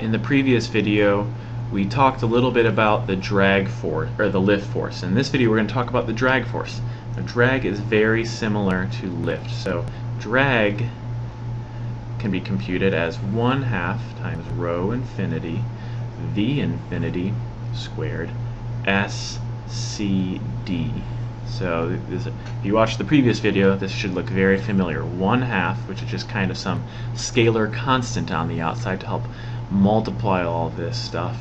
In the previous video, we talked a little bit about the drag force, or the lift force. In this video, we're going to talk about the drag force. Now, drag is very similar to lift. So, drag can be computed as 1/2 times rho infinity v infinity squared SCD. So if you watched the previous video, this should look very familiar. 1/2, which is just kind of some scalar constant on the outside to help multiply all this stuff,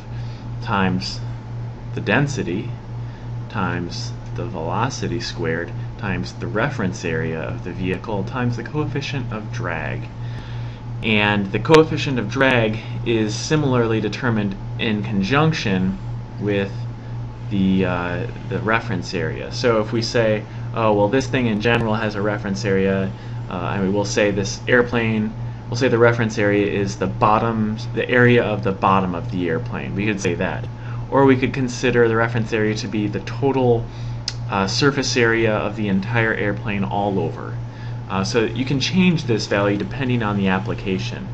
times the density times the velocity squared times the reference area of the vehicle times the coefficient of drag. And the coefficient of drag is similarly determined in conjunction with the reference area. So if we say, oh well, this thing in general has a reference area, and we'll say this airplane, we'll say the reference area is the area of the bottom of the airplane. We could say that, or we could consider the reference area to be the total surface area of the entire airplane all over. So you can change this value depending on the application.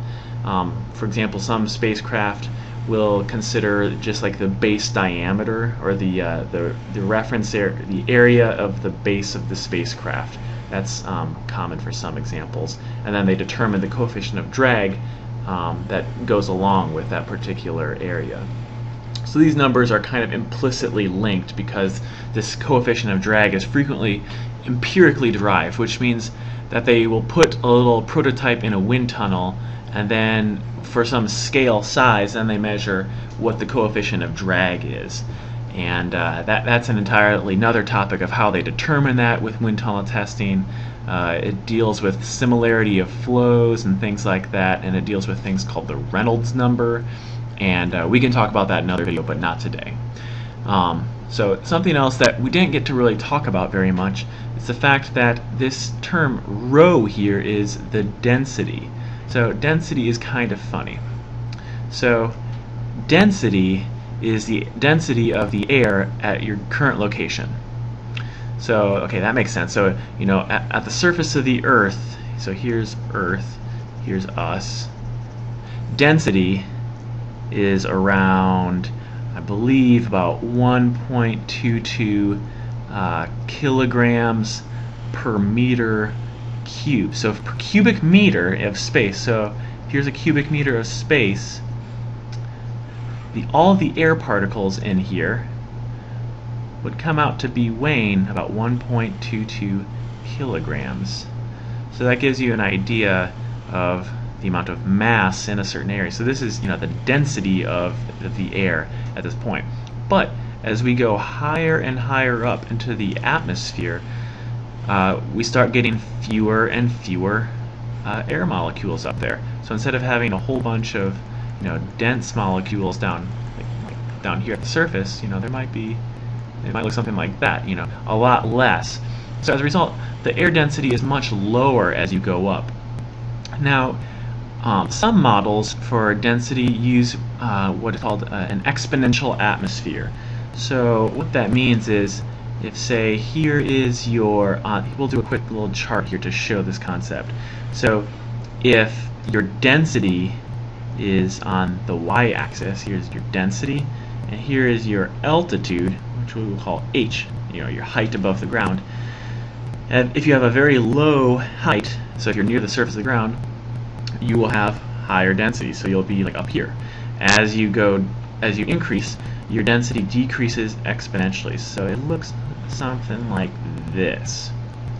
For example, some spacecraft will consider just like the base diameter, or the reference area, the area of the base of the spacecraft. That's common for some examples, and then they determine the coefficient of drag that goes along with that particular area. So these numbers are kind of implicitly linked because this coefficient of drag is frequently empirically derived, which means that they will put a little prototype in a wind tunnel, and then for some scale size, then they measure what the coefficient of drag is. And that's an entirely another topic of how they determine that with wind tunnel testing. It deals with similarity of flows and things like that, and it deals with things called the Reynolds number. And we can talk about that in another video, but not today. So something else that we didn't get to really talk about very much is the fact that this term rho here is the density. So density is kind of funny. So density is the density of the air at your current location. So okay, that makes sense. So you know, at the surface of the Earth, so here's Earth, here's us. Density is around, I believe, about 1.22 kilograms per meter cube. So per cubic meter of space, so here's a cubic meter of space, all the air particles in here would come out to be weighing about 1.22 kilograms. So that gives you an idea of the amount of mass in a certain area. So this is, you know, the density of the air at this point. But as we go higher and higher up into the atmosphere, we start getting fewer and fewer air molecules up there. So instead of having a whole bunch of, you know, dense molecules down here at the surface, you know, it might look something like that, you know, a lot less. So as a result, the air density is much lower as you go up. Now, some models for density use what is called an exponential atmosphere. So what that means is, if say here is your, we'll do a quick little chart here to show this concept. So if your density is on the y-axis, here's your density, and here is your altitude, which we will call h, you know, your height above the ground. And if you have a very low height, so if you're near the surface of the ground, you will have higher density, so you'll be like up here. As you increase, your density decreases exponentially. So it looks something like this,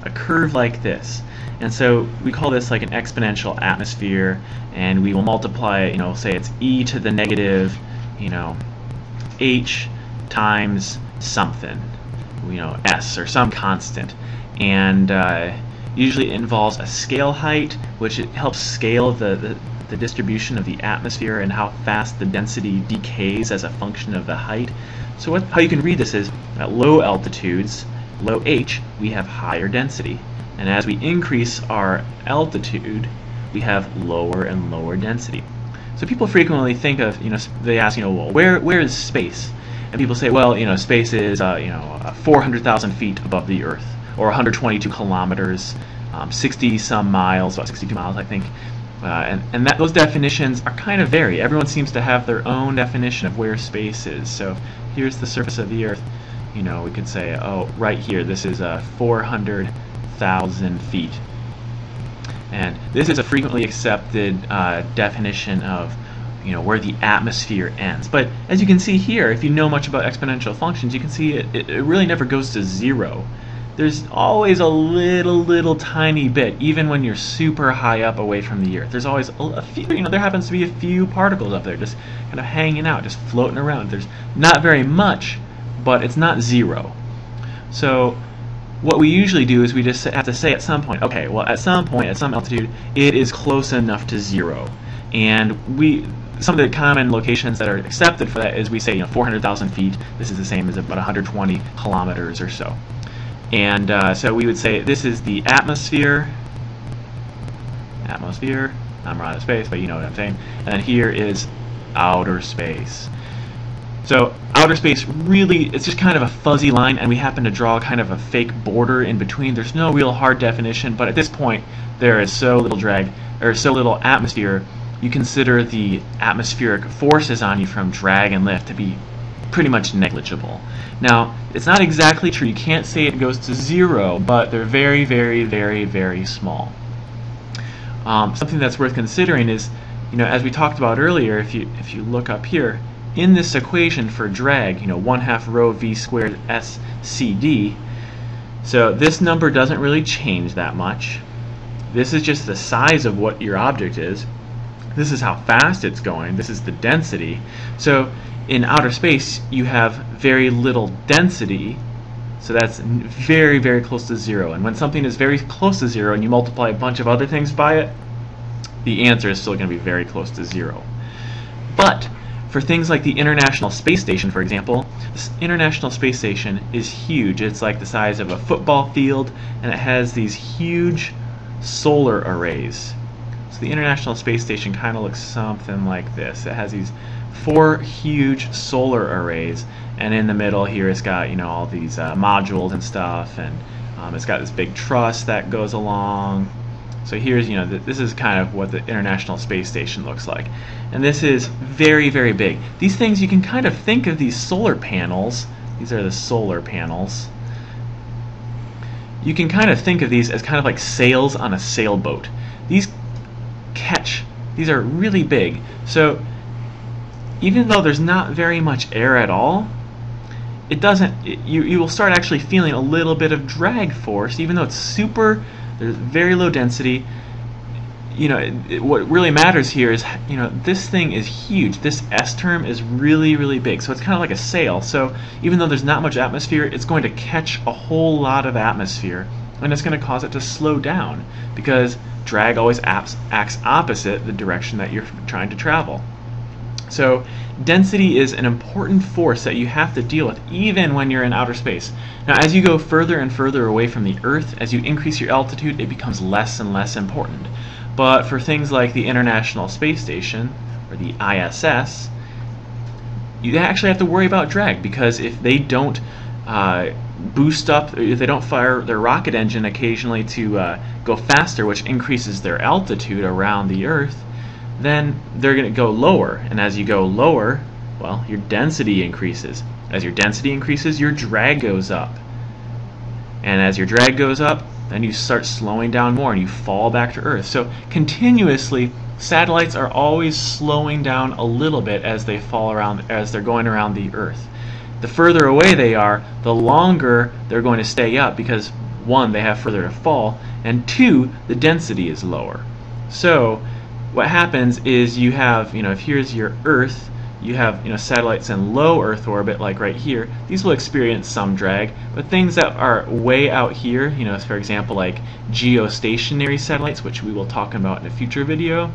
a curve like this. And so we call this like an exponential atmosphere, and we will multiply it, you know, say it's e to the negative, you know, h times something, you know, s or some constant. And usually it involves a scale height, which it helps scale the distribution of the atmosphere and how fast the density decays as a function of the height. So how you can read this is, at low altitudes, low h, we have higher density. And as we increase our altitude, we have lower and lower density. So people frequently think of, you know, they ask, you know, well, where is space? And people say, well, you know, space is, 400,000 feet above the Earth, or 122 kilometers, 60 some miles, about 62 miles, I think. And those definitions are kind of vary. Everyone seems to have their own definition of where space is. So here's the surface of the Earth. You know, we could say, oh, right here, this is 400,000 feet. And this is a frequently accepted definition of, you know, where the atmosphere ends. But as you can see here, if you know much about exponential functions, you can see it really never goes to zero. There's always a little tiny bit, even when you're super high up away from the Earth. There's always a few, you know, there happens to be a few particles up there just kind of hanging out, just floating around. There's not very much, but it's not zero. So what we usually do is we just have to say at some point, okay, well, at some point, at some altitude, it is close enough to zero. And some of the common locations that are accepted for that is we say, you know, 400,000 feet. This is the same as about 120 kilometers or so. And so we would say this is the atmosphere. I'm out of space, but you know what I'm saying. And then here is outer space. So outer space really, it's just kind of a fuzzy line, and we happen to draw kind of a fake border in between. There's no real hard definition, but at this point there is so little drag, or so little atmosphere, you consider the atmospheric forces on you from drag and lift to be pretty much negligible. Now, it's not exactly true. You can't say it goes to zero, but they're very small. Something that's worth considering is, you know, as we talked about earlier, if you look up here, in this equation for drag, you know, 1/2 rho v squared SCD, so this number doesn't really change that much. This is just the size of what your object is. This is how fast it's going. This is the density. So in outer space, you have very little density, so that's very close to zero. And when something is very close to zero and you multiply a bunch of other things by it, the answer is still going to be very close to zero. But for things like the International Space Station, for example, this International Space Station is huge. It's like the size of a football field, and it has these huge solar arrays. So the International Space Station kind of looks something like this. It has these 4 huge solar arrays, and in the middle here it's got, you know, all these modules and stuff, and it's got this big truss that goes along. So here's, you know, this is kind of what the International Space Station looks like, and this is very big. These things, you can kind of think of these solar panels. These are the solar panels. You can kind of think of these as kind of like sails on a sailboat. These are really big. So even though there's not very much air at all, you will start actually feeling a little bit of drag force, even though there's very low density. You know, what really matters here is, you know, this thing is huge. This S term is really big. So it's kind of like a sail. So even though there's not much atmosphere, it's going to catch a whole lot of atmosphere, and it's going to cause it to slow down, because drag always acts opposite the direction that you're trying to travel. So density is an important force that you have to deal with even when you're in outer space. Now, as you go further and further away from the Earth, as you increase your altitude, it becomes less and less important. But for things like the International Space Station, or the ISS, you actually have to worry about drag, because if they don't boost up, if they don't fire their rocket engine occasionally to go faster, which increases their altitude around the Earth, then they're going to go lower. And as you go lower, well, your density increases. As your density increases, your drag goes up. And as your drag goes up, then you start slowing down more and you fall back to Earth. So continuously, satellites are always slowing down a little bit as they fall around, as they're going around the Earth. The further away they are, the longer they're going to stay up, because 1, they have further to fall, and 2, the density is lower. So what happens is you have, you know, if here's your Earth, you have, you know, satellites in low Earth orbit, like right here. These will experience some drag, but things that are way out here, you know, for example, like geostationary satellites, which we will talk about in a future video,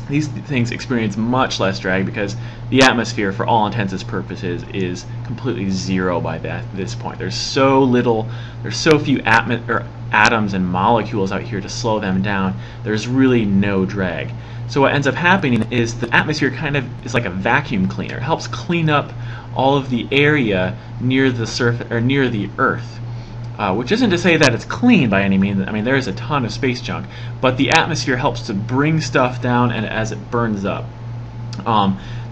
these things experience much less drag, because the atmosphere, for all intents and purposes, is completely zero by this point. There's so few atoms and molecules out here to slow them down. There's really no drag. So what ends up happening is the atmosphere kind of is like a vacuum cleaner. It helps clean up all of the area near the surface, or near the Earth. which isn't to say that it's clean by any means. I mean, there is a ton of space junk, but the atmosphere helps to bring stuff down and as it burns up.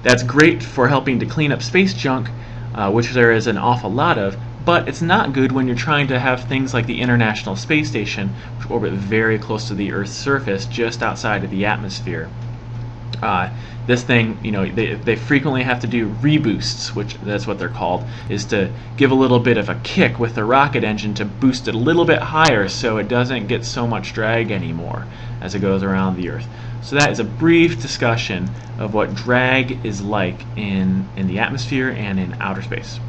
That's great for helping to clean up space junk, which there is an awful lot of, but it's not good when you're trying to have things like the International Space Station, which orbit very close to the Earth's surface, just outside of the atmosphere. This thing, they frequently have to do reboosts, which that's what they're called, is to give a little bit of a kick with the rocket engine to boost it a little bit higher so it doesn't get so much drag anymore as it goes around the Earth. So that is a brief discussion of what drag is like in the atmosphere and in outer space.